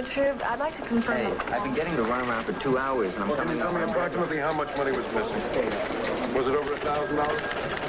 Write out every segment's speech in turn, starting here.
the trip. I'd like to confirm. Hey, I've been getting the runaround for 2 hours, and I'm Well, can you tell me approximately how much money was missing? Was it over $1,000?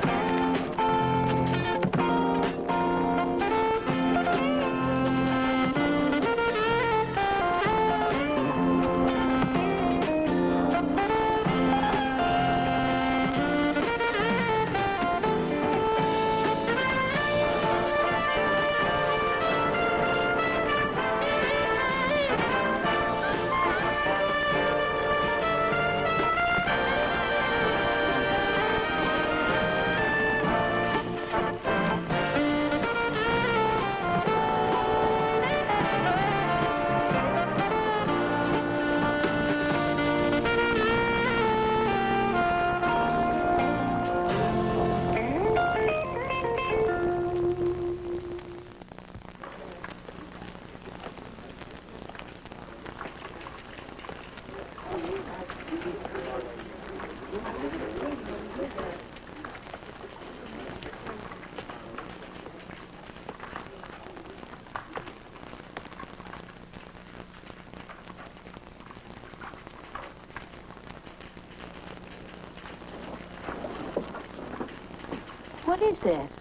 What is this?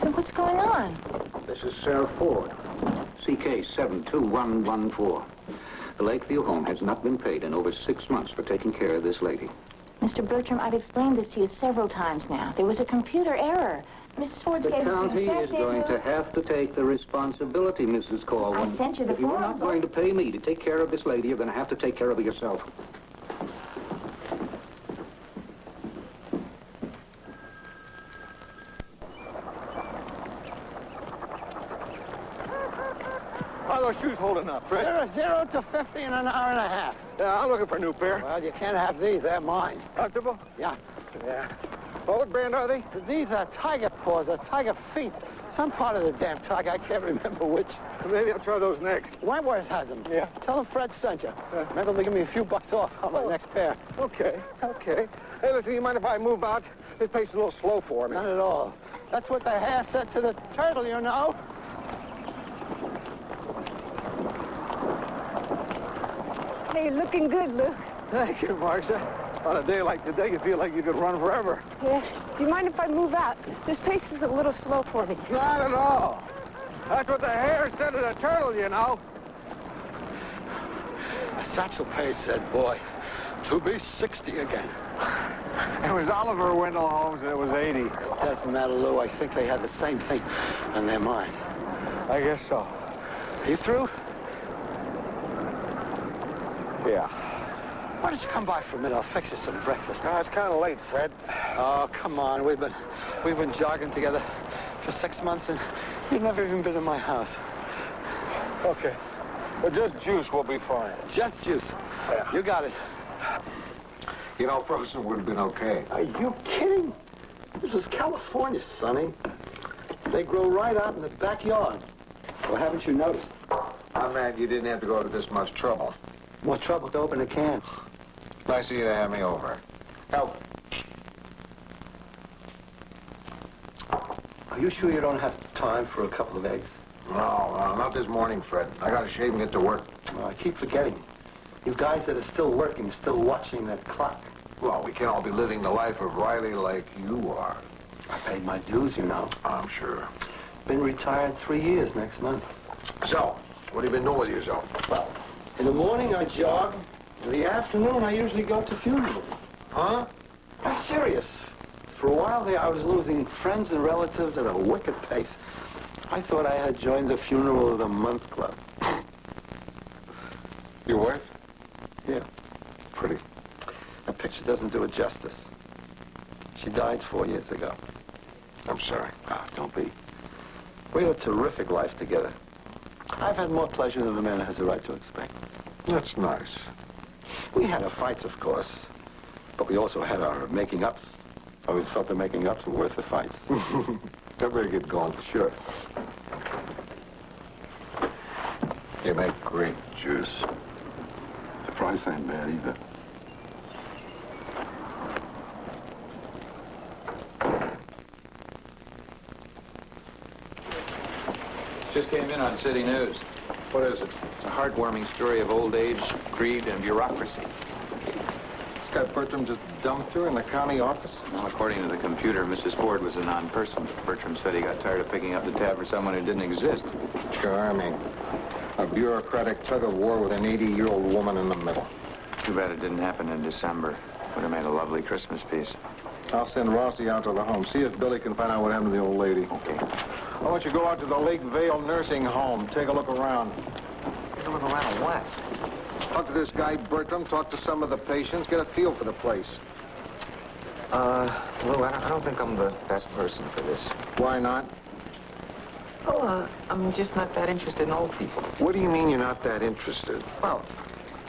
What's going on? This is Sarah Ford, CK 72114. The Lakeview home has not been paid in over 6 months for taking care of this lady. Mr. Bertram, I've explained this to you several times now. There was a computer error. Mrs. Ford's The case has been county is accepted. going to have to take the responsibility, Mrs. Corwin. I sent you the If you're form. not going to pay me to take care of this lady, you're going to have to take care of her yourself. How are those shoes holding up, Fred? 0 to 50 in an hour and a half. Yeah, I'm looking for a new pair. Well, you can't have these. They're mine. Comfortable? Yeah. Yeah. Well, what brand are they? These are tiger paws or tiger feet. Some part of the damn tiger. I can't remember which. Maybe I'll try those next. Wentworth has them. Yeah. Tell them Fred sent you. Maybe they'll give me a few bucks off on my next pair. Okay, okay. Hey, listen, you mind if I move out? This place is a little slow for me. Not at all. That's what the hare said to the turtle, you know. Hey, you're looking good, Luke. Thank you, Marcia. On a day like today, you feel like you could run forever. Yeah. Do you mind if I move out? This pace is a little slow for me. Not at all. That's what the hare said to the turtle, you know. Satchel Paige said, boy, to be 60 again. It was Oliver Wendell Holmes, and it was 80. Doesn't matter, Lou. I think they had the same thing on their mind. I guess so. You through? Yeah. Why don't you come by for a minute? I'll fix you some breakfast. No, it's kind of late, Fred. Oh, come on. We've been jogging together for 6 months, and you've never even been in my house. Okay. Well, just juice will be fine. Just juice. Yeah. You got it. You know, frozen would have been okay. Are you kidding? This is California, Sonny. They grow right out in the backyard. Well, haven't you noticed? I'm mad you didn't have to go to this much trouble. More trouble to open a can. Nice of you to have me over. Help. Are you sure you don't have time for a couple of eggs? No, not this morning, Fred. I gotta shave and get to work. I keep forgetting. You guys that are still working, still watching that clock. Well, we can't all be living the life of Riley like you are. I paid my dues, you know. I'm sure. Been retired 3 years next month. So, what have you been doing with yourself? Well, in the morning I jog. In the afternoon I usually go to funerals. Huh? I'm serious. For a while there I was losing friends and relatives at a wicked pace. I thought I had joined the Funeral of the Month Club. Your wife? Yeah. Pretty. That picture doesn't do it justice. She died 4 years ago. I'm sorry. Ah, don't be. We had a terrific life together. I've had more pleasure than a man has a right to expect. That's nice. We had our fights, of course, but we also had our making-ups. I always felt the making-ups were worth the fight. I better get going. Sure. You make great juice. The price ain't bad either. Just came in on City News. What is it? It's a heartwarming story of old age, greed, and bureaucracy. This guy Bertram just dumped her in the county office? Well, according to the computer, Mrs. Ford was a non-person. Bertram said he got tired of picking up the tab for someone who didn't exist. Charming. A bureaucratic tug-of-war with an 80-year-old woman in the middle. Too bad it didn't happen in December. Would have made a lovely Christmas piece. I'll send Rossi out to the home. See if Billy can find out what happened to the old lady. Okay. Why don't you go out to the Lake Vale Nursing Home? Take a look around. Take a look around what? Talk to this guy Bertram. Talk to some of the patients. Get a feel for the place. Lou, I don't think I'm the best person for this. Why not? Well, I'm just not that interested in old people. What do you mean you're not that interested? Well,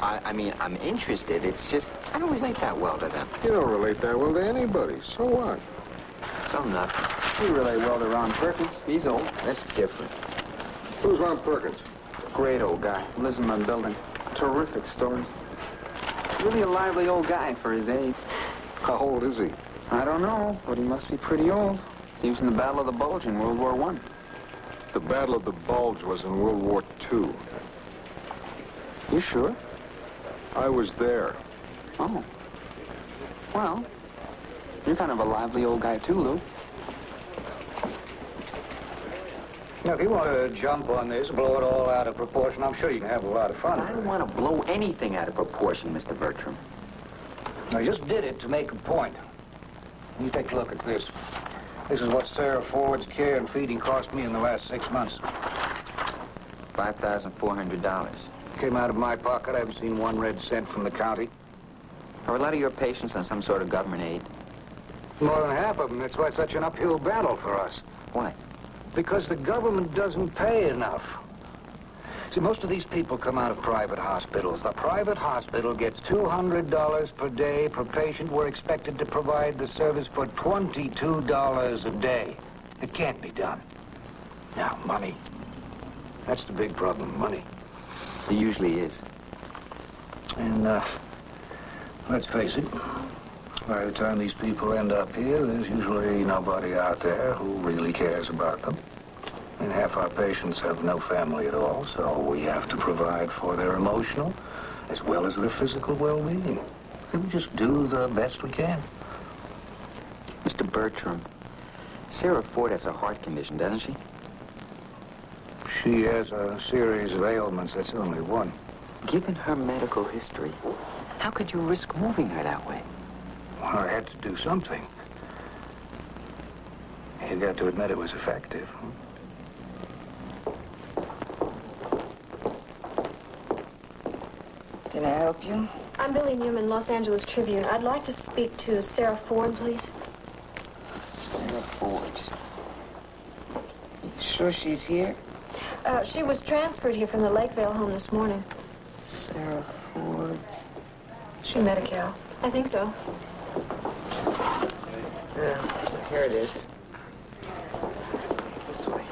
I mean, I'm interested. It's just, I don't relate that well to them. You don't relate that well to anybody. So what? So nothing. You relate well to Ron Perkins. He's old. That's different. Who's Ron Perkins? Great old guy. Lives in my building. Terrific stories. Really a lively old guy for his age. How old is he? I don't know, but he must be pretty old. He was in the Battle of the Bulge in World War I. The Battle of the Bulge was in World War II. You sure? I was there. Oh. Well, you're kind of a lively old guy too, Lou. Now, if you want to jump on this, blow it all out of proportion, I'm sure you can have a lot of fun. I don't want to blow anything out of proportion, Mr. Bertram. I just did it to make a point. You take a look at this. This is what Sarah Ford's care and feeding cost me in the last 6 months. $5,400. Came out of my pocket. I haven't seen 1 red cent from the county. Are a lot of your patients on some sort of government aid? More than half of them. That's why it's such an uphill battle for us. Why? Because the government doesn't pay enough. See, most of these people come out of private hospitals. The private hospital gets $200 per day per patient. We're expected to provide the service for $22 a day. It can't be done. Now, money. That's the big problem, money. It usually is. And, let's face it, by the time these people end up here, there's usually nobody out there who really cares about them. And half our patients have no family at all, so we have to provide for their emotional as well as their physical well-being. And we just do the best we can. Mr. Bertram, Sarah Ford has a heart condition, doesn't she? She has a series of ailments. That's only one. Given her medical history, how could you risk moving her that way? Well, I had to do something. You got to admit it was effective. Can I help you? I'm Billy Newman, Los Angeles Tribune. I'd like to speak to Sarah Ford, please. Sarah Ford. You sure she's here? She was transferred here from the Lakevale home this morning. Sarah Ford. She Medi-Cal. I think so. Here it is. This way.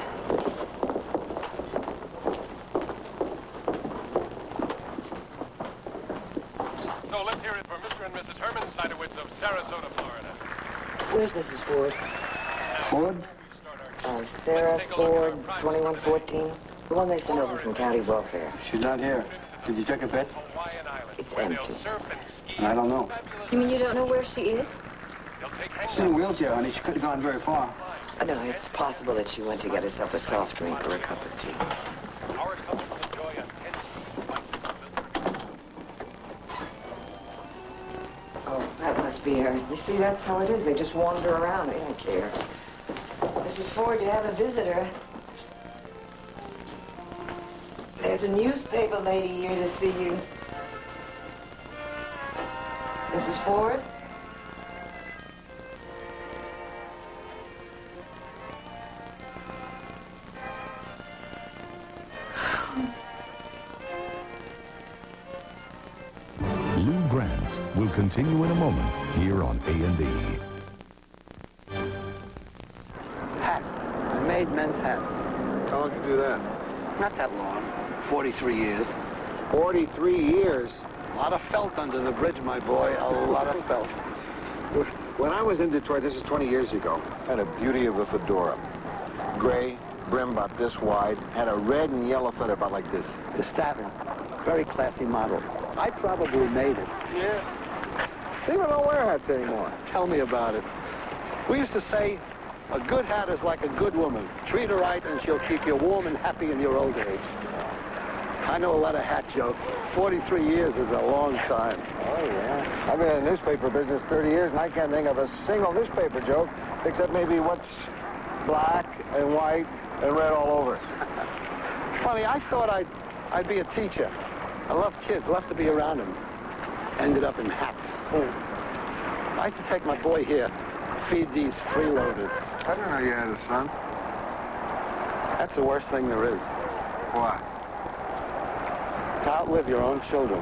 So let's hear it for Mr. and Mrs. Herman Seidowitz of Sarasota, Florida. Where's Mrs. Ford? Ford? Sarah Ford, 2114. The one they sent over from county welfare. She's not here. Did you check a bed? It's empty. I don't know. You mean you don't know where she is? She's in a wheelchair, honey. She couldn't have gone very far. No, it's possible that she went to get herself a soft drink or a cup of tea. Oh, that must be her. You see, that's how it is. They just wander around. They don't care. Mrs. Ford, you have a visitor. There's a newspaper lady here to see you. Mrs. Ford? Lou Grant will continue in a moment here on A&E. Hat. I made men's hats. How long did you do that? Not that long. 43 years. 43 years? A lot of felt under the bridge, my boy. A lot of felt. When I was in Detroit, this is 20 years ago, had a beauty of a fedora. Gray, brim about this wide, had a red and yellow feather about like this. The Stavin, very classy model. I probably made it. Yeah. People don't wear hats anymore. Tell me about it. We used to say, a good hat is like a good woman. Treat her right and she'll keep you warm and happy in your old age. I know a lot of hat jokes. 43 years is a long time. Oh, yeah. I've been in the newspaper business 30 years, and I can't think of a single newspaper joke, except maybe what's black and white and red all over. Funny, I thought I'd be a teacher. I love kids, love to be around them. Ended up in hats. I used to take my boy here, feed these freeloaders. I didn't know you had a son. That's the worst thing there is. What? To outlive your own children.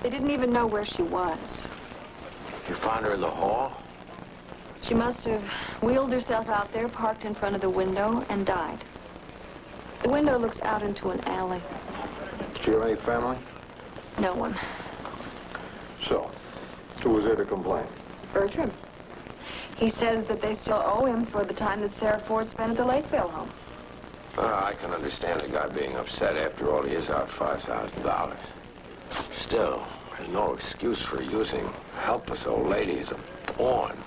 They didn't even know where she was. You found her in the hall? She must have wheeled herself out there, parked in front of the window, and died. The window looks out into an alley. Did you have any family? No one. So, who was there to complain? Bertram. He says that they still owe him for the time that Sarah Ford spent at the Lakeville home. I can understand a guy being upset after all he is out $5,000. Still, there's no excuse for using helpless old lady as a pawn.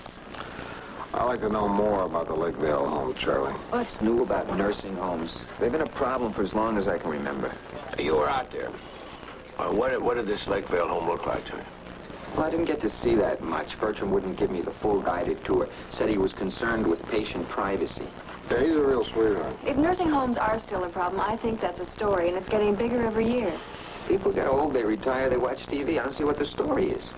I'd like to know more about the Lakeville home, Charlie. What's new about nursing homes? They've been a problem for as long as I can remember. You were out there. What did this Lakeville home look like to you? Well, I didn't get to see that much. Bertram wouldn't give me the full guided tour. Said he was concerned with patient privacy. Yeah, he's a real sweetheart. If nursing homes are still a problem, I think that's a story, and it's getting bigger every year. People get old, they retire, they watch TV. I don't see what the story is.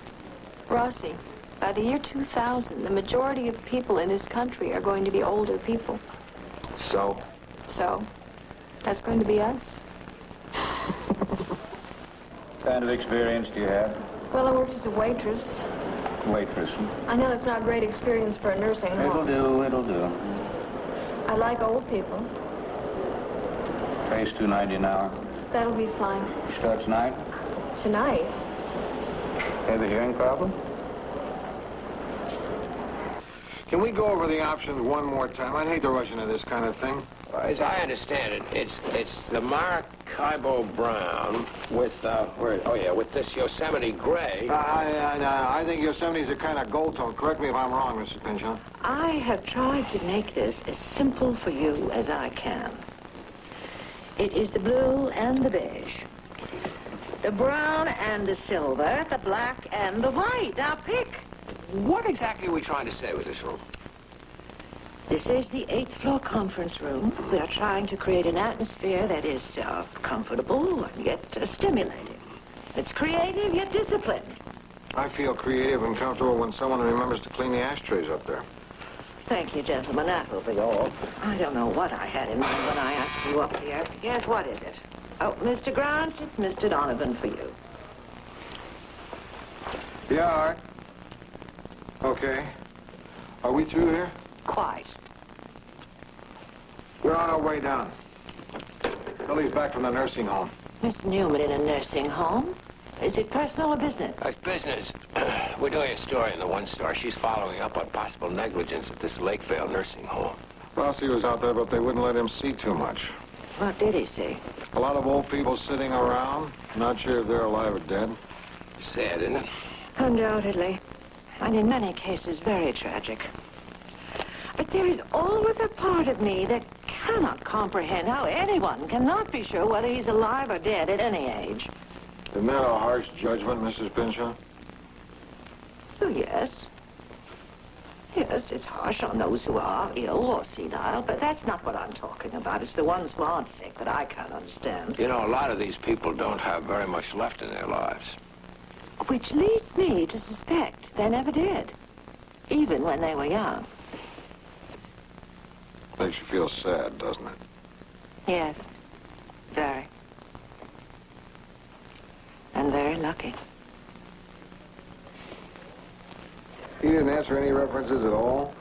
Rossi, by the year 2000, the majority of people in this country are going to be older people. So? So, that's going to be us. What kind of experience do you have? Well, I worked as a waitress. Waitress. I know it's not a great experience for a nursing home. It'll do. I like old people. Pays $2.90 an hour. That'll be fine. Starts tonight. Tonight? Have a hearing problem? Can we go over the options one more time? I'd hate to rush into this kind of thing. As I understand it, it's the Maracaibo Brown with with this Yosemite Gray. I think Yosemite's a kind of gold tone. Correct me if I'm wrong, Mrs. Pynchon. I have tried to make this as simple for you as I can. It is the blue and the beige, the brown and the silver, the black and the white. Now pick. What exactly are we trying to say with this room? This is the 8th floor conference room. We are trying to create an atmosphere that is comfortable and yet stimulating. It's creative yet disciplined. I feel creative and comfortable when someone remembers to clean the ashtrays up there. Thank you, gentlemen. That will be all. I don't know what I had in mind when I asked you up here. Yes, what is it? Oh, Mr. Grant, it's Mr. Donovan for you. Yeah, all right. Okay. Are we through here? Quite. We're on our way down. Billy's back from the nursing home. Miss Newman in a nursing home? Is it personal or business? It's business. We're doing a story in the One Star. She's following up on possible negligence at this Lakeville nursing home. Rossi was out there, but they wouldn't let him see too much. What did he see? A lot of old people sitting around, not sure if they're alive or dead. Sad, isn't it? Undoubtedly. And in many cases, very tragic. But there is always a part of me that cannot comprehend how anyone cannot be sure whether he's alive or dead at any age. Isn't that a harsh judgment, Mrs. Pynchon? Oh, yes. Yes, it's harsh on those who are ill or senile, but that's not what I'm talking about. It's the ones who aren't sick that I can't understand. You know, a lot of these people don't have very much left in their lives. Which leads me to suspect they never did, even when they were young. Makes you feel sad, doesn't it? Yes, very. And very lucky. He didn't answer any references at all?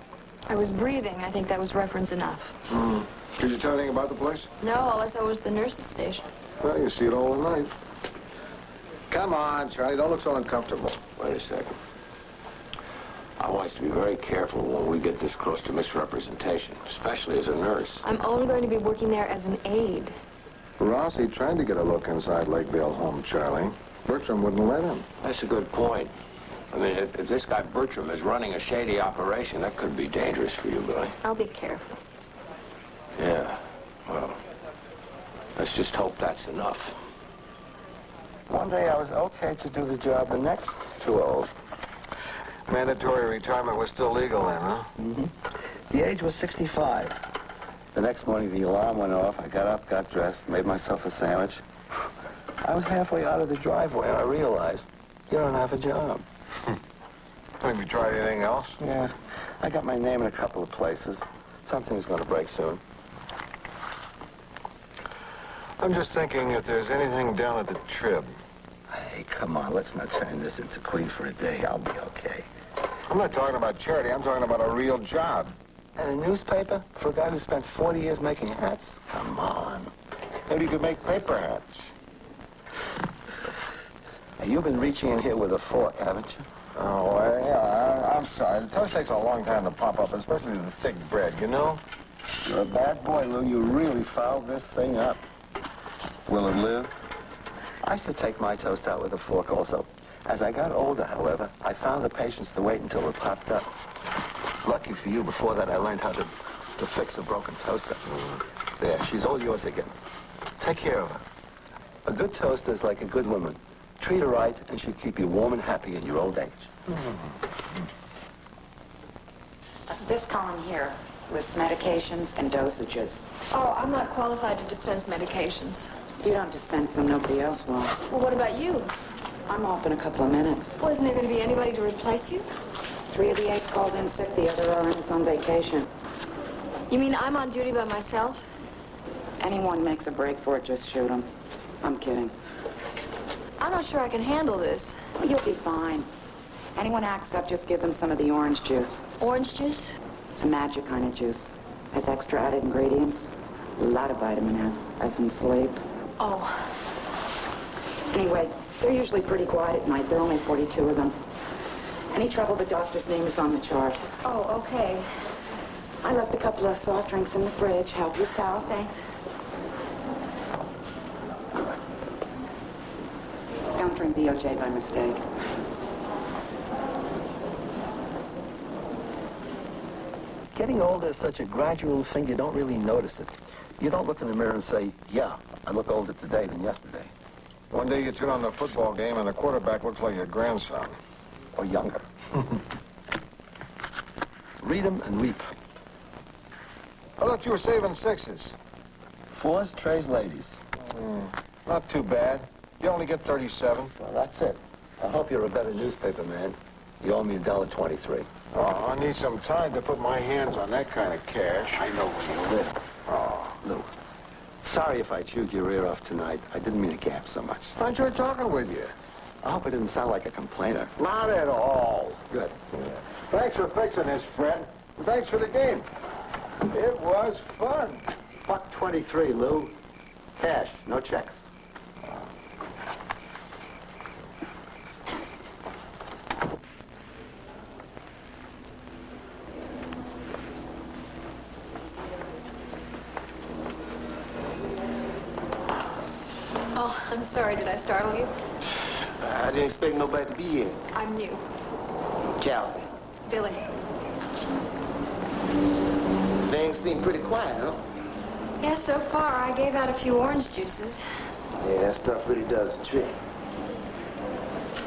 I was breathing. I think that was reference enough. Did you tell anything about the place? No, all I saw was the nurse's station. Well, you see it all tonight. Come on, Charlie, don't look so uncomfortable. Wait a second. I want us to be very careful when we get this close to misrepresentation, especially as a nurse. I'm only going to be working there as an aide. Rossi tried to get a look inside Lakeville home, Charlie. Bertram wouldn't let him. That's a good point. I mean, if this guy Bertram is running a shady operation, that could be dangerous for you, Billy. I'll be careful. Yeah, well, let's just hope that's enough. One day I was okay to do the job, the next, too old. Mandatory retirement was still legal then, huh? Mm-hmm. The age was 65. The next morning, the alarm went off. I got up, got dressed, made myself a sandwich. I was halfway out of the driveway, and I realized you don't have a job. Have you tried anything else? Yeah, I got my name in a couple of places. Something's going to break soon. I'm just thinking if there's anything down at the Trib. Hey, come on, let's not turn this into Queen for a day. I'll be okay. I'm not talking about charity. I'm talking about a real job. And a newspaper for a guy who spent 40 years making hats? Come on. Maybe you could make paper hats. Hey, you've been reaching in here with a fork, haven't you? Oh, well, yeah, I'm sorry. The toast takes a long time to pop up, especially the thick bread, you know? You're a bad boy, Lou. You really fouled this thing up. Will it live? I used to take my toast out with a fork also. As I got older, however, I found the patience to wait until it popped up. Lucky for you, before that I learned how to fix a broken toaster. There, she's all yours again. Take care of her. A good toaster is like a good woman. Treat her right, and she'll keep you warm and happy in your old age. This column here lists medications and dosages. Oh, I'm not qualified to dispense medications. If you don't dispense them, nobody else will. Well, what about you? I'm off in a couple of minutes. Well, isn't there going to be anybody to replace you? 3 of the 8's called in sick, the other RN's on vacation. You mean I'm on duty by myself? Anyone makes a break for it, just shoot them. I'm kidding. I'm not sure I can handle this. Well, you'll be fine. Anyone acts up, just give them some of the orange juice. Orange juice? It's a magic kind of juice. Has extra added ingredients. A lot of vitamin S, as in sleep. Oh. Anyway, they're usually pretty quiet at night. There are only 42 of them. Any trouble, the doctor's name is on the chart. Oh, okay. I left a couple of soft drinks in the fridge. Help yourself. Thanks. Don't drink the OJ by mistake. Getting older is such a gradual thing, you don't really notice it. You don't look in the mirror and say, yeah, I look older today than yesterday. One day you turn on the football game and the quarterback looks like your grandson. Or younger. Read 'em and weep. I thought you were saving sixes. Fours, trays, ladies. Not too bad. You only get 37. Well, that's it. I hope you're a better newspaper man. You owe me $1.23. Oh, I need some time to put my hands on that kind of cash. I know where you live. Oh, Lou. Sorry if I chewed your ear off tonight. I didn't mean to gap so much. I enjoyed talking with you. I hope I didn't sound like a complainer. Not at all. Good. Thanks for fixing this, Fred. And thanks for the game. It was fun. Buck 23, Lou. Cash, no checks. Oh, I'm sorry. Did I startle you? I didn't expect nobody to be here. I'm new. Calvin. Billy. Things seem pretty quiet, huh? Yes, so far. I gave out a few orange juices. Yeah, that stuff really does the trick.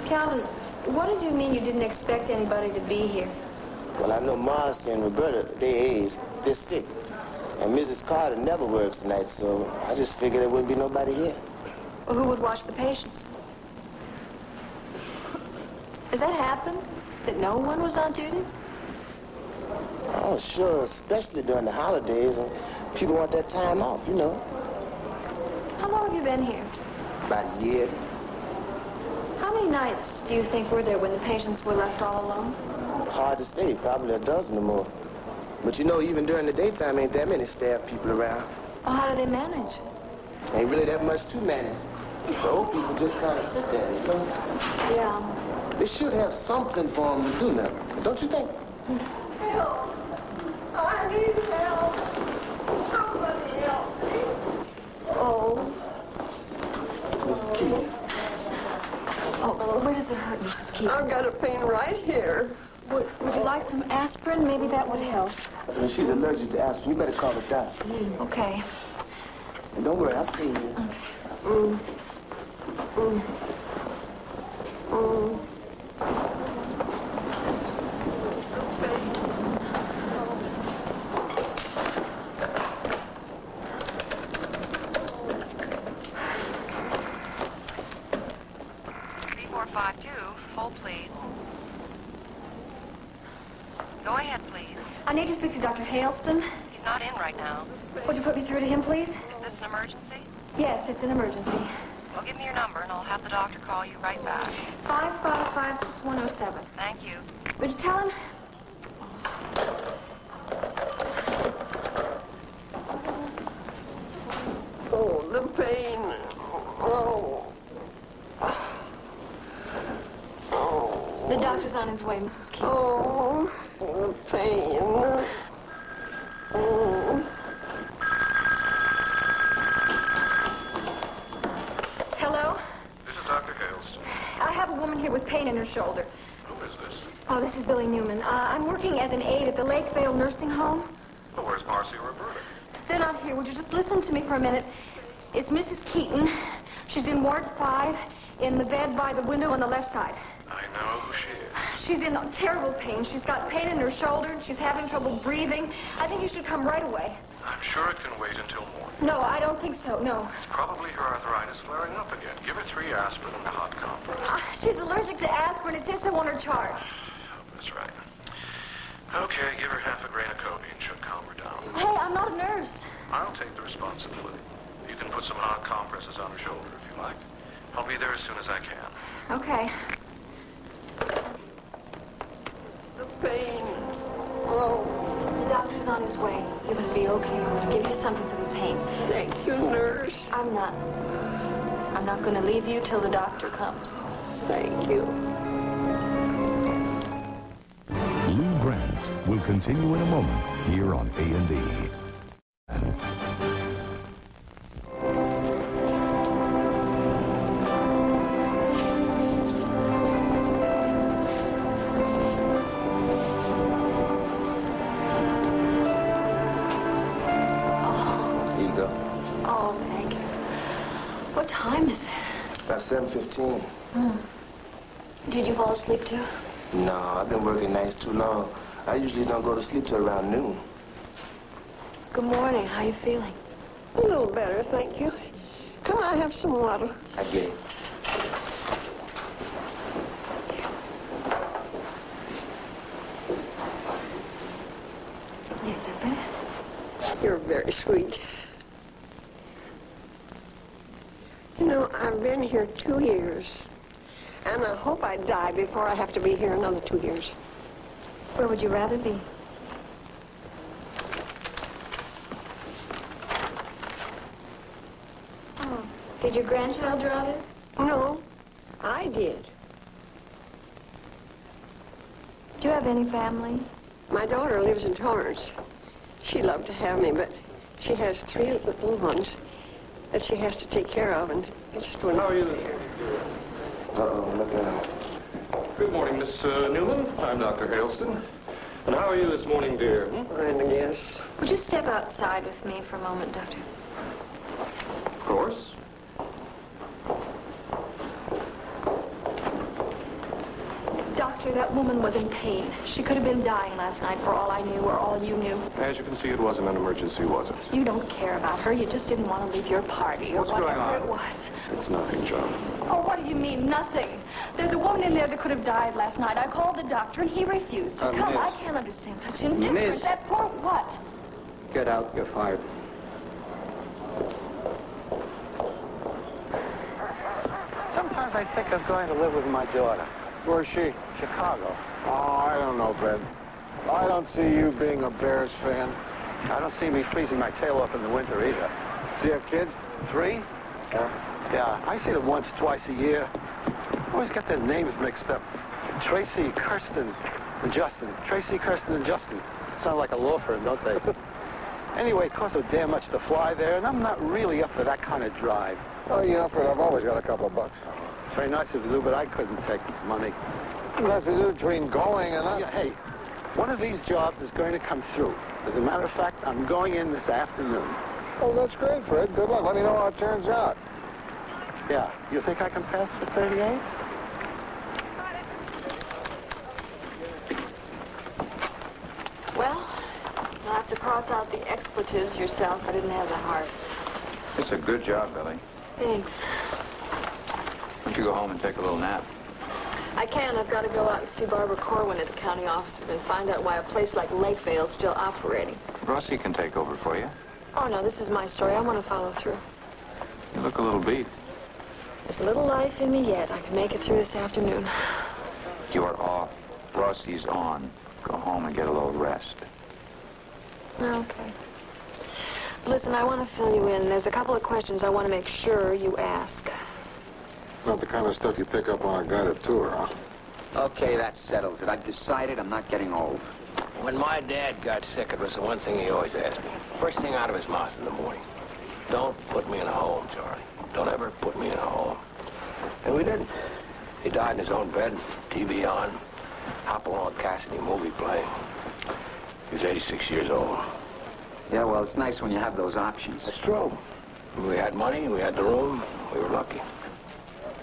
Calvin, what did you mean you didn't expect anybody to be here? Well, I know Marcy and Roberta, their age, they're sick. And Mrs. Carter never works tonight, so I just figured there wouldn't be nobody here. Well, who would watch the patients? Has that happened? That no one was on duty? Oh, sure, especially during the holidays, and people want that time off, you know. How long have you been here? About a year. How many nights do you think were there when the patients were left all alone? Hard to say, probably a dozen or more. But you know, even during the daytime, ain't that many staff people around. Well, how do they manage? Ain't really that much to manage. The old people just kind of sit there, you know? Yeah. They should have something for them to do now. Don't you think? Help! I need help! Somebody help me! Oh. Mrs. Keaton. Oh, where does it hurt, Mrs. Keaton? I've got a pain right here. Would you like some aspirin? Maybe that would help. When she's allergic to aspirin, you better call the doctor. Okay. And don't worry, I'll stay here. Hold, please. Go ahead, please. I need to speak to Dr. Haleston. He's not in right now. Would you put me through to him, please? Is this an emergency? Yes, it's an emergency. Well, give me your number, and I'll have the doctor call you right back. 555-6107. Thank you. Would you tell him? Oh, the pain. Oh. The doctor's on his way, Mrs. Keaton. Oh, the pain. Hello? This is Dr. Haleston. I have a woman here with pain in her shoulder. Who is this? Oh, this is Billy Newman. I'm working as an aide at the Lakevale Nursing Home. Well, where's Marcy or Roberta? They're not here. Would you just listen to me for a minute? It's Mrs. Keaton. She's in Ward 5, in the bed by the window on the left side. I know who she is. She's in terrible pain. She's got pain in her shoulder. She's having trouble breathing. I think you should come right away. I'm sure it can wait until morning. No, I don't think so, no. It's probably her arthritis flaring up again. Give her 3 aspirin and a hot compress. She's allergic to aspirin. It says so on her chart. That's right. Okay, give her half a grain of codeine. Should calm her down. Hey, I'm not a nurse. I'll take the responsibility. You can put some hot compresses on her shoulder if you like. I'll be there as soon as I can. Okay. The pain. Oh. The doctor's on his way. You're going to be okay. I'm going to give you something for the pain. Thank you, nurse. I'm not going to leave you till the doctor comes. Thank you. Lou Grant will continue in a moment here on A&E. Oh, thank you. What time is it? About 7:15. Did you fall asleep too? No, I've been working nights too long. I usually don't go to sleep till around noon. Good morning. How you feeling? A little better, thank you. Can I have some water? I get it. Is it better? You're very sweet. You know, I've been here 2 years, and I hope I die before I have to be here another 2 years. Where would you rather be? Oh, did your grandchild draw this? No, I did. Do you have any family? My daughter lives in Torrance. She'd love to have me, but she has 3 little ones that she has to take care of, and it just wouldn't. How are you this fair. Uh-oh, look out. Good morning, Miss Newman. I'm Dr. Haleston. And how are you this morning, dear? I guess. Would you step outside with me for a moment, Doctor? Of course. Doctor, that woman was in pain. She could have been dying last night for all I knew or all you knew. As you can see, it wasn't an emergency, was it? You don't care about her. You just didn't want to leave your party or What's going whatever on? it was. It's nothing, John. Oh, what do you mean, nothing? There's a woman in there that could have died last night. I called the doctor and he refused to come. Miss. I can't understand such indifference. Miss. That poor what? Get out. You're fired. Sometimes I think of going to live with my daughter. Where's she? Chicago. Oh, I don't know, Ben. I don't see you being a Bears fan. I don't see me freezing my tail off in the winter either. Do you have kids? 3? Yeah, I see them once, twice a year. Always get their names mixed up. Tracy, Kirsten, and Justin. Tracy, Kirsten, and Justin. Sound like a law firm, don't they? Anyway, it costs so damn much to fly there, and I'm not really up for that kind of drive. Oh, you know, Fred, I've always got a couple of bucks. It's very nice of you, but I couldn't take money. What has to do between going and that? Yeah, hey, one of these jobs is going to come through. As a matter of fact, I'm going in this afternoon. Oh, that's great, Fred. Good luck. Let me know how it turns out. Yeah, you think I can pass for 38? Well, you'll have to cross out the expletives yourself. I didn't have the heart. It's a good job, Billy. Thanks. Why don't you go home and take a little nap? I can. I've got to go out and see Barbara Corwin at the county offices and find out why a place like Lakevale's still operating. Rossi can take over for you. Oh, no, this is my story. I want to follow through. You look a little beat. There's a little life in me yet. I can make it through this afternoon. You're off. Rossi's on. Go home and get a little rest. Okay. Listen, I want to fill you in. There's a couple of questions I want to make sure you ask. Not the kind of stuff you pick up on a guided tour, huh? Okay, that settles it. I've decided I'm not getting old. When my dad got sick, it was the one thing he always asked me. First thing out of his mouth in the morning. Don't put me in a home, Charlie. Don't ever put me in a home. And we didn't. He died in his own bed, TV on, Hopalong Cassidy movie playing. He was 86 years old. Yeah, well, it's nice when you have those options. It's true. We had money, we had the room, we were lucky.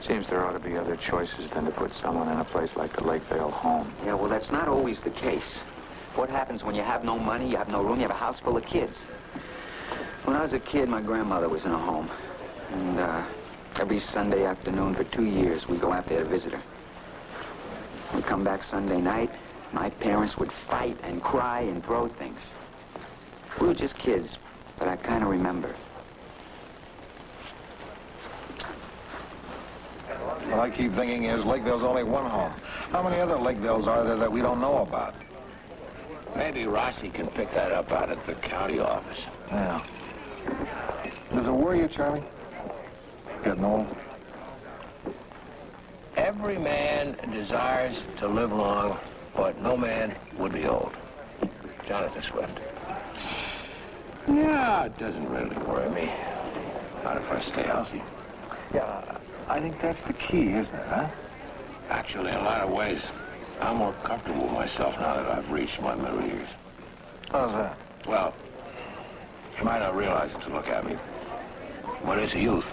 Seems there ought to be other choices than to put someone in a place like the Lakevale home. Yeah, well, that's not always the case. What happens when you have no money, you have no room, you have a house full of kids? When I was a kid, my grandmother was in a home. And every Sunday afternoon for 2 years, we'd go out there to visit her. We'd come back Sunday night. My parents would fight and cry and throw things. We were just kids, but I kind of remember. What I keep thinking is Lakevale's only one home. How many other Lakevales are there that we don't know about? Maybe Rossi can pick that up out at the county office. Yeah. Does it worry you, Charlie? Getting old? Every man desires to live long, but no man would be old. Jonathan Swift. Yeah, it doesn't really worry me. Not if I stay healthy. Yeah, I think that's the key, isn't it, huh? Actually, in a lot of ways, I'm more comfortable with myself now that I've reached my middle years. How's that? Well, you might not realize it to look at me, but as a youth,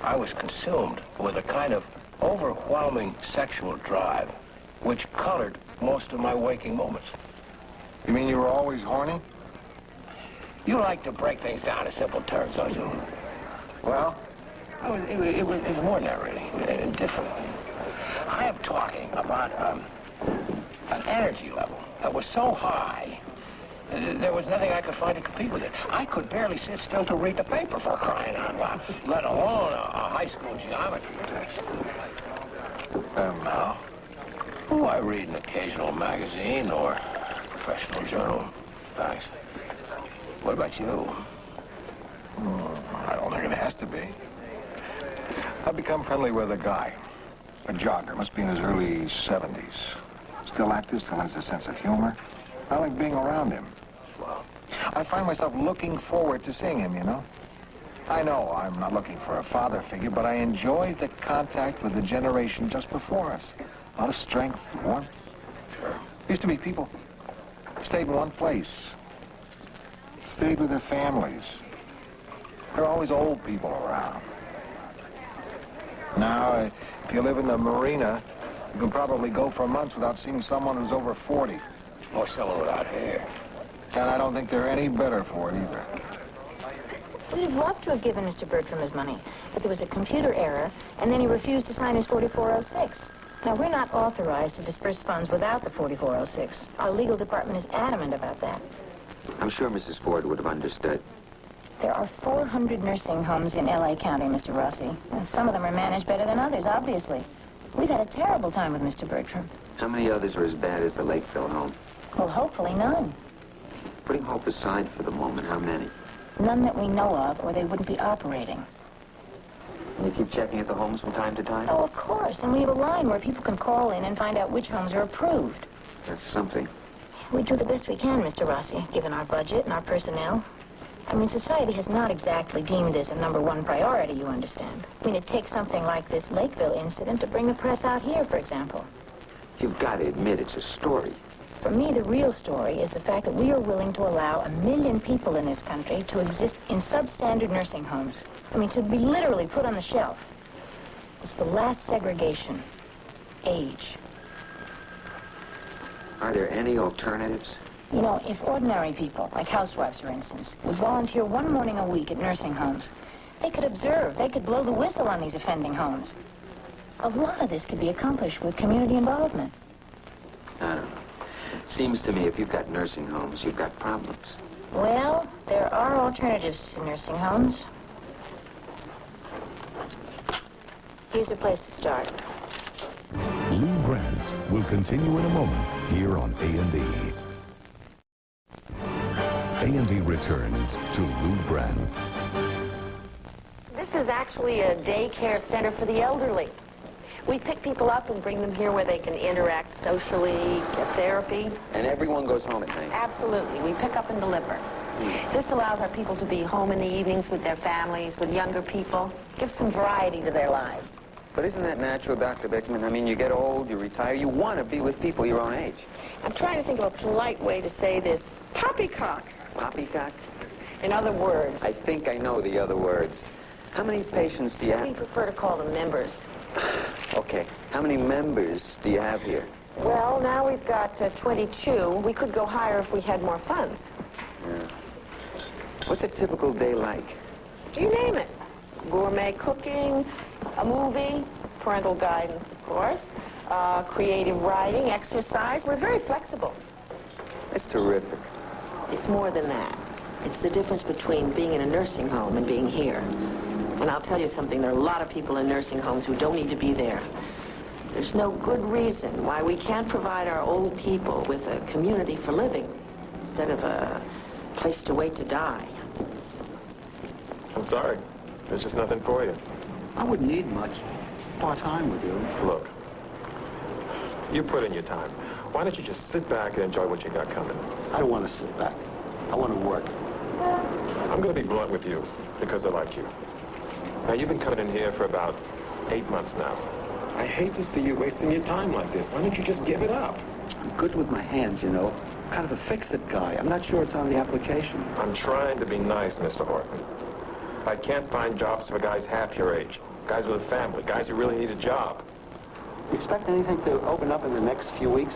I was consumed with a kind of overwhelming sexual drive, which colored most of my waking moments. You mean you were always horny? You like to break things down to simple terms, don't you? Well? It was more than that, really, and different. I am talking about an energy level that was so high, there was nothing I could find to compete with it. I could barely sit still to read the paper for crying out loud, let alone a high school geometry text. Now, I read an occasional magazine or professional journal. Thanks. What about you? I don't think it has to be. I've become friendly with a guy. A jogger, must be in his early 70s. Still active, still has a sense of humor. I like being around him. Well, I find myself looking forward to seeing him, you know? I know I'm not looking for a father figure, but I enjoy the contact with the generation just before us. A lot of strength, warmth. Sure. Used to be people stayed in one place. Stayed with their families. There are always old people around. Now, if you live in the marina, you can probably go for months without seeing someone who's over 40. Or someone without hair. And I don't think they're any better for it either. We'd have loved to have given Mr. Bertram his money, but there was a computer error, and then he refused to sign his 4406. Now, we're not authorized to disperse funds without the 4406. Our legal department is adamant about that. I'm sure Mrs. Ford would have understood. There are 400 nursing homes in L.A. County, Mr. Rossi. And some of them are managed better than others, obviously. We've had a terrible time with Mr. Bertram. How many others are as bad as the Lakeville home? Well, hopefully none. Putting hope aside for the moment, how many? None that we know of, or they wouldn't be operating. And you keep checking at the homes from time to time? Oh, of course. And we have a line where people can call in and find out which homes are approved. That's something. We do the best we can, Mr. Rossi, given our budget and our personnel. I mean, society has not exactly deemed this a #1 priority, you understand. I mean, it takes something like this Lakeville incident to bring the press out here, for example. You've got to admit it's a story. For me, the real story is the fact that we are willing to allow 1 million people in this country to exist in substandard nursing homes. I mean, to be literally put on the shelf. It's the last segregation. Age. Are there any alternatives? You know, if ordinary people, like housewives, for instance, would volunteer 1 morning a week at nursing homes, they could observe, they could blow the whistle on these offending homes. A lot of this could be accomplished with community involvement. I don't know. Seems to me if you've got nursing homes, you've got problems. Well, there are alternatives to nursing homes. Here's a place to start. Lou Grant will continue in a moment here on A&E. A&E returns to Lou Grant. This is actually a daycare center for the elderly. We pick people up and bring them here where they can interact socially, get therapy. And everyone goes home at night? Absolutely. We pick up and deliver. This allows our people to be home in the evenings with their families, with younger people. Gives some variety to their lives. But isn't that natural, Dr. Bickman? I mean, you get old, you retire, you want to be with people your own age. I'm trying to think of a polite way to say this. Poppycock. Poppycock? In other words. I think I know the other words. How many patients do you We have? prefer to call them members. Okay. How many members do you have here? Well, now we've got 22. We could go higher if we had more funds. Yeah. What's a typical day like? You name it. Gourmet cooking, a movie, parental guidance, of course, creative writing, exercise. We're very flexible. That's terrific. It's more than that. It's the difference between being in a nursing home and being here. And I'll tell you something, there are a lot of people in nursing homes who don't need to be there. There's no good reason why we can't provide our old people with a community for living instead of a place to wait to die. I'm sorry. There's just nothing for you. I wouldn't need much. Part-time with you. Look, you put in your time. Why don't you just sit back and enjoy what you got coming? I don't want to sit back. I want to work. I'm going to be blunt with you because I like you. Now, you've been coming in here for about 8 months now. I hate to see you wasting your time like this. Why don't you just give it up? I'm good with my hands, you know. Kind of a fix-it guy. I'm not sure it's on the application. I'm trying to be nice, Mr. Horton. I can't find jobs for guys half your age. Guys with a family. Guys who really need a job. You expect anything to open up in the next few weeks?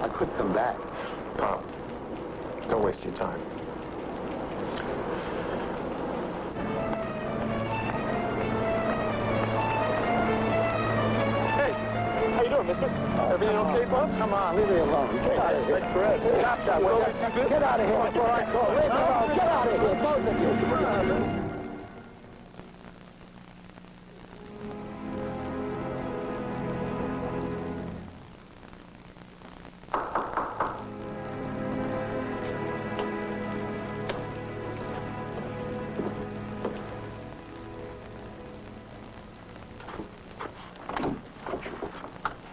I could come back. Pop, don't waste your time. How you doing, mister? Everything okay, Bob? Come on, leave me alone. Get out of here. Thanks for it. Stop that. Get out of here before I call. Leave me alone. Get out of here, both of you.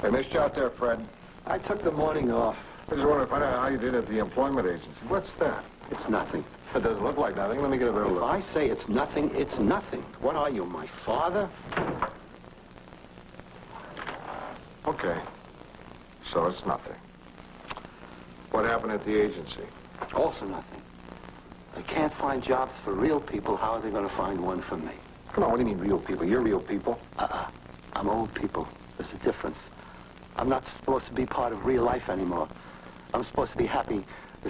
Hey, missed you out there, Fred. I took the morning off. I just want to find out how you did at the employment agency. What's that? It's nothing. It doesn't look like nothing. Let me get a better If look. I say it's nothing, it's nothing. What are you, my father? Okay. So it's nothing. What happened at the agency? Also nothing. They can't find jobs for real people. How are they going to find one for me? Come on, what do you mean real people? You're real people. I'm old people. There's a difference. I'm not supposed to be part of real life anymore. I'm supposed to be happy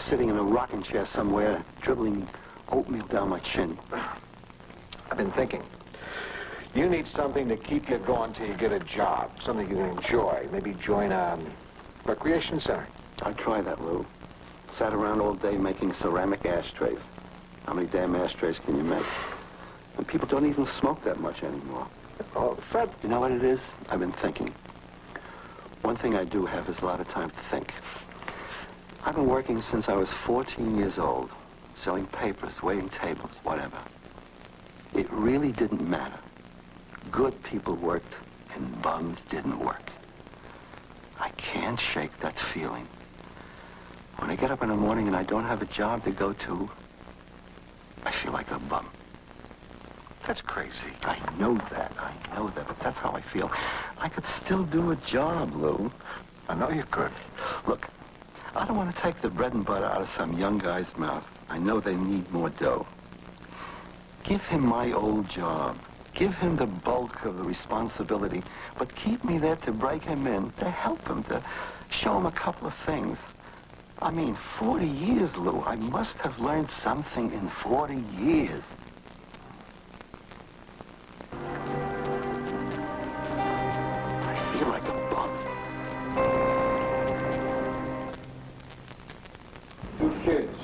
sitting in a rocking chair somewhere, dribbling oatmeal down my chin. I've been thinking. You need something to keep you going till you get a job, something you can enjoy. Maybe join a recreation center. I tried that, Lou. Sat around all day making ceramic ashtrays. How many damn ashtrays can you make? And people don't even smoke that much anymore. Oh, Fred. You know what it is? I've been thinking. One thing I do have is a lot of time to think. I've been working since I was 14 years old, selling papers, waiting tables, whatever. It really didn't matter. Good people worked and bums didn't work. I can't shake that feeling. When I get up in the morning and I don't have a job to go to, I feel like a bum. That's crazy. I know that, but that's how I feel. I could still do a job, Lou. I know you could. Look, I don't want to take the bread and butter out of some young guy's mouth. I know they need more dough. Give him my old job. Give him the bulk of the responsibility, but keep me there to break him in, to help him, to show him a couple of things. I mean, 40 years, Lou. I must have learned something in 40 years. I feel like a bum. Two kids,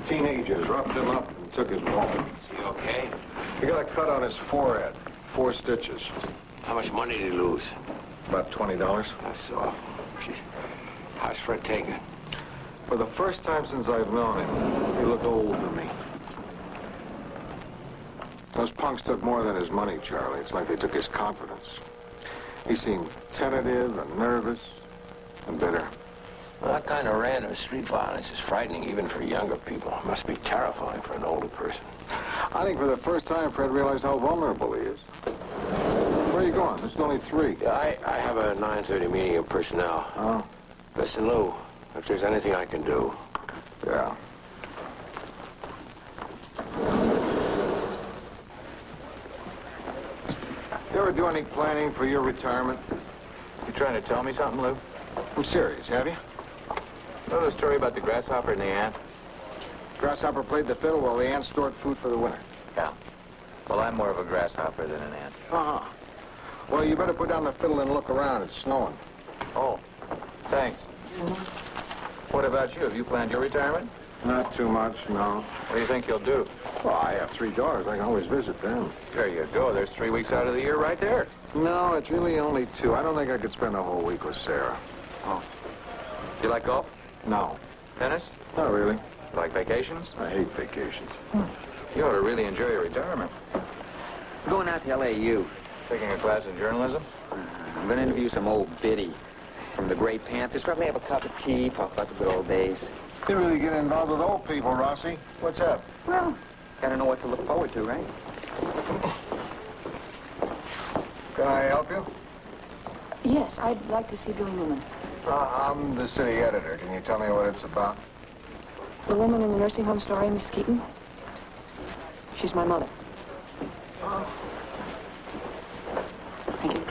teenagers, roughed him up and took his wallet. Is he okay? He got a cut on his forehead, 4 stitches. How much money did he lose? About $20. That's all. How's Fred taking it? For the first time since I've known him, he looked old to me. Those punks took more than his money, Charlie. It's like they took his confidence. He seemed tentative and nervous and bitter. Well, that kind of random street violence is frightening even for younger people. It must be terrifying for an older person. I think for the first time, Fred realized how vulnerable he is. Where are you going? This is only 3. Yeah, I have a 9:30 meeting of personnel. Oh? Listen, Lou, if there's anything I can do. Yeah. You ever do any planning for your retirement? You trying to tell me something, Lou? I'm serious, have you? Know the story about the grasshopper and the ant? Grasshopper played the fiddle while the ant stored food for the winter. Yeah. Well, I'm more of a grasshopper than an ant. Uh-huh. Well, you better put down the fiddle and look around. It's snowing. Oh, thanks. What about you? Have you planned your retirement? Not too much, no. What do you think you'll do? Well, I have 3 daughters. I can always visit them. There you go. There's 3 weeks out of the year right there. No, it's really only 2. I don't think I could spend a whole week with Sarah. Oh. You like golf? No. Tennis? Not really. You like vacations? I hate vacations. You ought to really enjoy your retirement. I'm going out to LAU. Taking a class in journalism? I'm going to interview some old biddy from the Gray Panthers. Probably have a cup of tea, talk about the good old days. You really get involved with old people, Rossi. What's up? Well, gotta know what to look forward to, right? Can I help you? Yes, I'd like to see Billy Newman. I'm the city editor. Can you tell me what it's about? The woman in the nursing home story, Miss Keaton? She's my mother. Thank you.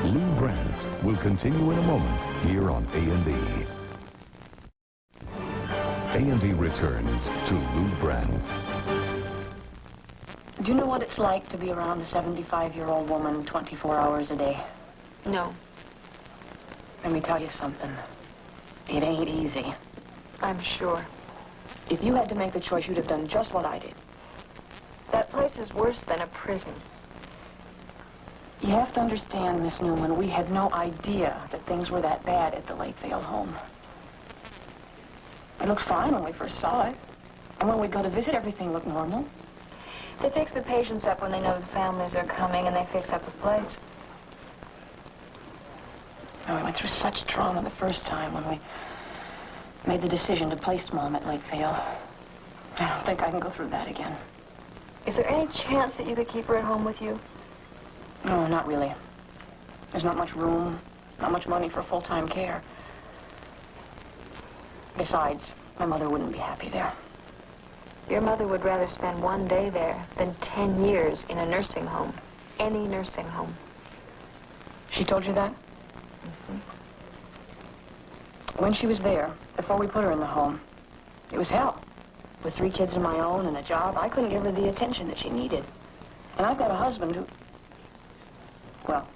Lou Grant will continue in a moment here on A&E. A&E returns to Lou Grant. Do you know what it's like to be around a 75-year-old woman 24 hours a day? No. Let me tell you something. It ain't easy. I'm sure. If you had to make the choice, you'd have done just what I did. That place is worse than a prison. You have to understand, Miss Newman, we had no idea that things were that bad at the Lakevale home. It looked fine when we first saw it. And when we'd go to visit, everything looked normal. They fix the patients up when they know the families are coming, and they fix up the place. We went through such trauma the first time when we made the decision to place Mom at Lakevale. I don't think I can go through that again. Is there any chance that you could keep her at home with you? No, not really. There's not much room, not much money for full-time care. Besides, my mother wouldn't be happy there. Your mother would rather spend 1 day there than 10 years in a nursing home. Any nursing home. She told you that? When she was there, before we put her in the home, it was hell. With 3 kids of my own and a job, I couldn't give her the attention that she needed. And I've got a husband who... Well,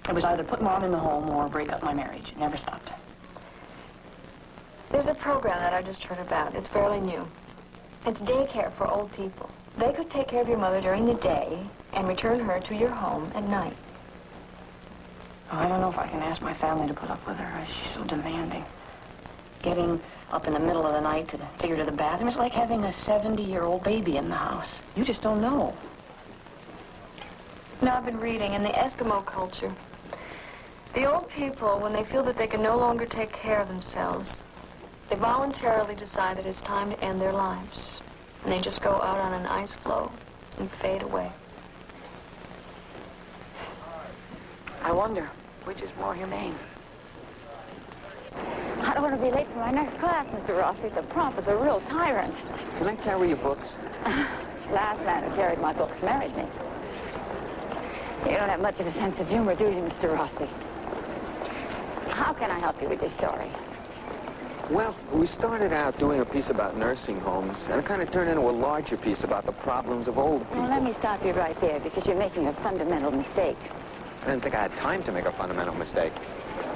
it was either put Mom in the home or break up my marriage. It never stopped. There's a program that I just heard about. It's fairly new. It's daycare for old people. They could take care of your mother during the day and return her to your home at night. Oh, I don't know if I can ask my family to put up with her. She's so demanding. Getting up in the middle of the night to take her to the bathroom is like having a 70-year-old baby in the house. You just don't know. No, I've been reading in the Eskimo culture. The old people, when they feel that they can no longer take care of themselves, they voluntarily decide that it's time to end their lives. And they just go out on an ice floe and fade away. I wonder, which is more humane? I don't want to be late for my next class, Mr. Rossi. The prof is a real tyrant. Can I carry your books? Last man who carried my books married me. You don't have much of a sense of humor, do you, Mr. Rossi? How can I help you with your story? Well, we started out doing a piece about nursing homes, and it kind of turned into a larger piece about the problems of old people. Well, let me stop you right there, because you're making a fundamental mistake. I didn't think I had time to make a fundamental mistake.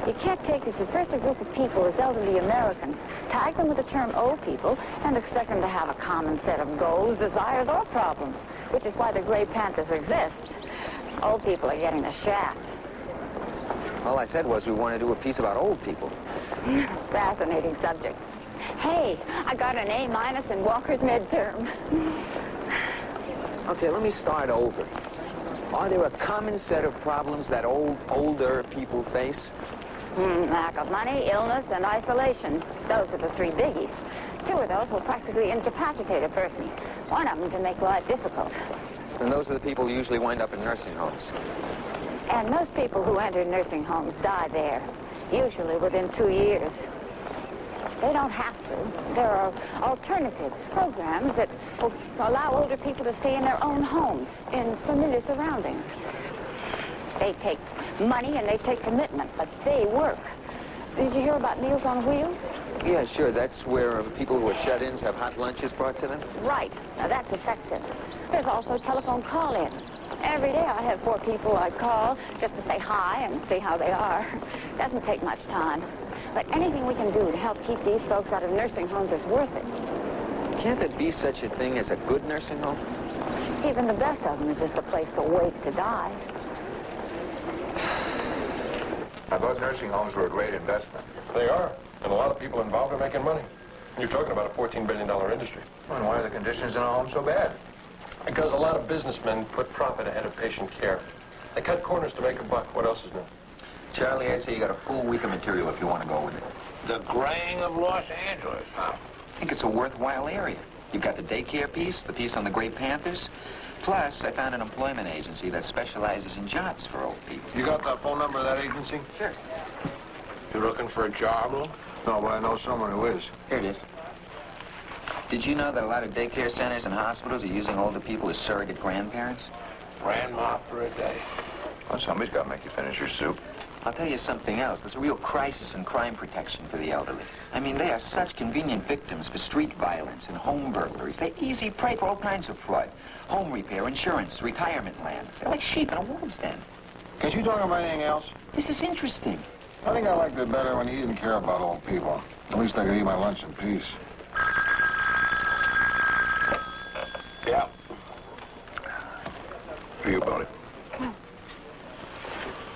You can't take a subversive group of people as elderly Americans, tag them with the term old people, and expect them to have a common set of goals, desires, or problems, which is why the Gray Panthers exist. Old people are getting the shaft. All I said was we want to do a piece about old people. Fascinating subject. Hey, I got an A- in Walker's midterm. Okay, let me start over. Are there a common set of problems that older people face? Lack of money, illness, and isolation. Those are the three biggies. Two of those will practically incapacitate a person. One of them to make life difficult. And those are the people who usually wind up in nursing homes. And most people who enter nursing homes die there, usually within 2 years. They don't have to. There are alternatives, programs that will allow older people to stay in their own homes, in familiar surroundings. They take money and they take commitment, but they work. Did you hear about Meals on Wheels? Yeah, sure. That's where people who are shut-ins have hot lunches brought to them? Right. Now, that's effective. There's also telephone call-ins. Every day I have 4 people I call just to say hi and see how they are. Doesn't take much time. But anything we can do to help keep these folks out of nursing homes is worth it. Can't there be such a thing as a good nursing home? Even the best of them is just a place to wait to die. Now, those nursing homes were a great investment. They are. And a lot of people involved are making money. You're talking about a $14 billion industry. And why are the conditions in a home so bad? Because a lot of businessmen put profit ahead of patient care. They cut corners to make a buck. What else is new? Charlie, I'd say you got a full week of material if you want to go with it. The graying of Los Angeles, huh? I think it's a worthwhile area. You've got the daycare piece, the piece on the Gray Panthers. Plus, I found an employment agency that specializes in jobs for old people. You got the phone number of that agency? Sure. You looking for a job, Lou? No, but I know someone who is. Here it is. Did you know that a lot of daycare centers and hospitals are using older people as surrogate grandparents? Grandma for a day. Well, somebody's got to make you finish your soup. I'll tell you something else. There's a real crisis in crime protection for the elderly. I mean, they are such convenient victims for street violence and home burglaries. They're easy prey for all kinds of fraud. Home repair, insurance, retirement land. They're like sheep in a wolf's den. Can you talk about anything else? This is interesting. I think I liked it better when you didn't care about old people. At least I could eat my lunch in peace. Yeah. For you, Bodie.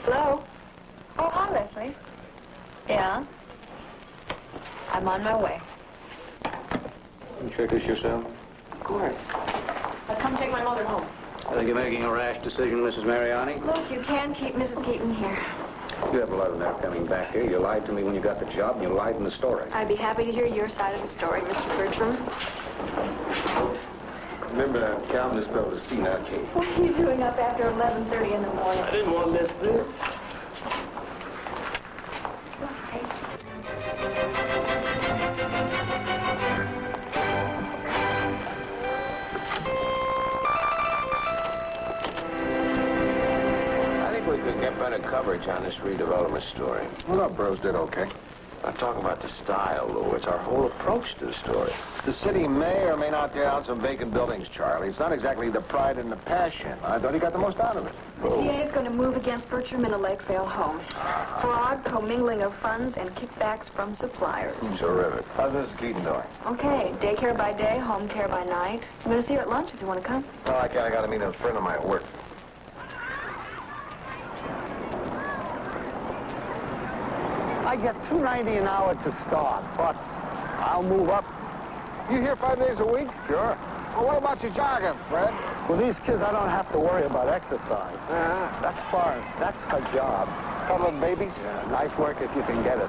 Hello? Oh, hi, Leslie. Yeah? I'm on my way. Introduce yourself. Of course. Come take my mother home. I think you're making a rash decision, Mrs. Mariani. Look, you can keep Mrs. Keaton here. You have a lot of nerve coming back here. You lied to me when you got the job, and you lied in the story. I'd be happy to hear your side of the story, Mr. Bertram. Remember, Calvin spelled the C, not K. What are you doing up after 11:30 in the morning? I didn't want to miss this. Get better coverage on this redevelopment story. Well, our bros did okay. I'm talking about the style, Lou. It's our whole approach to the story. The city may or may not tear down some vacant buildings, Charlie. It's not exactly the pride and the passion. I thought he got the most out of it. The DA is going to move against Bertram in a Lakevale home. Fraud, commingling of funds, and kickbacks from suppliers. Terrific. How's Mrs. Keaton doing? Okay, daycare by day, home care by night. I'm going to see her at lunch if you want to come. No, I can't. I got to meet a friend of mine at work. I get $2.90 an hour to start, but I'll move up. You here 5 days a week? Sure. Well, what about your jogging, Fred? With these kids, I don't have to worry about exercise. That's Florence. That's her job. Cuddling babies? Yeah, nice work if you can get it.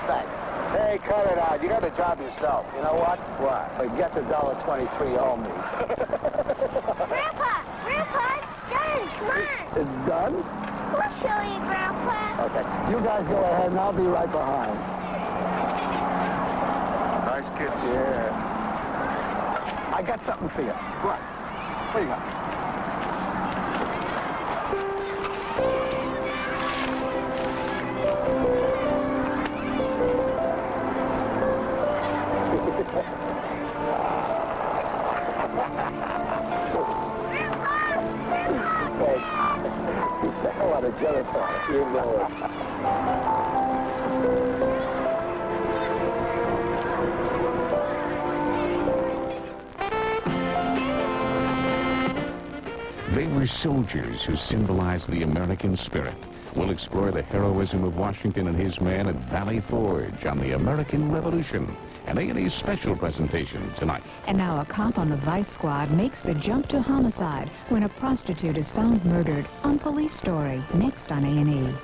Thanks. Hey, cut it out. You got the job yourself. You know what? What? Forget the $1.23 you owe me. Grandpa! Grandpa, it's done. Come on. It's done? We'll show you, Grandpa. Okay. You guys go ahead, and I'll be right behind. Nice kids. Yeah. I got something for you. What? What do you got? Hey, he's the hell out of Jericho. You know it. They were soldiers who symbolized the American spirit. We'll explore the heroism of Washington and his men at Valley Forge on the American Revolution. An A&E special presentation tonight. And now a cop on the Vice Squad makes the jump to homicide when a prostitute is found murdered on Police Story, next on A&E.